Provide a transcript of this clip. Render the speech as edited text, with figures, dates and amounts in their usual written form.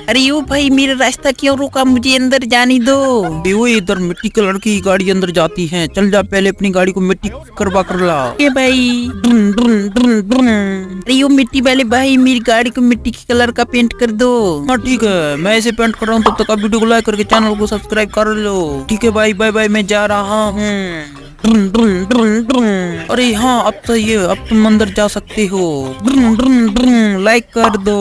अरे यो भाई, मेरा रास्ता क्यों रोका? मुझे अंदर जाने दो। वो इधर मिट्टी कलर की गाड़ी अंदर जाती है, चल जा, पहले अपनी गाड़ी को मिट्टी करवा कर ला। के भाई, अरे यो मिट्टी वाले भाई, मेरी गाड़ी को मिट्टी के कलर का पेंट कर दो। हाँ ठीक है, मैं ऐसे पेंट कर रहा हूँ, तब तक आप वीडियो को लाइक करके चैनल को सब्सक्राइब कर लो। ठीक है भाई, बाय बाय, मैं जा रहा हूँ। अरे हाँ, अब तो तुम अंदर जा सकते हो। लाइक कर दो।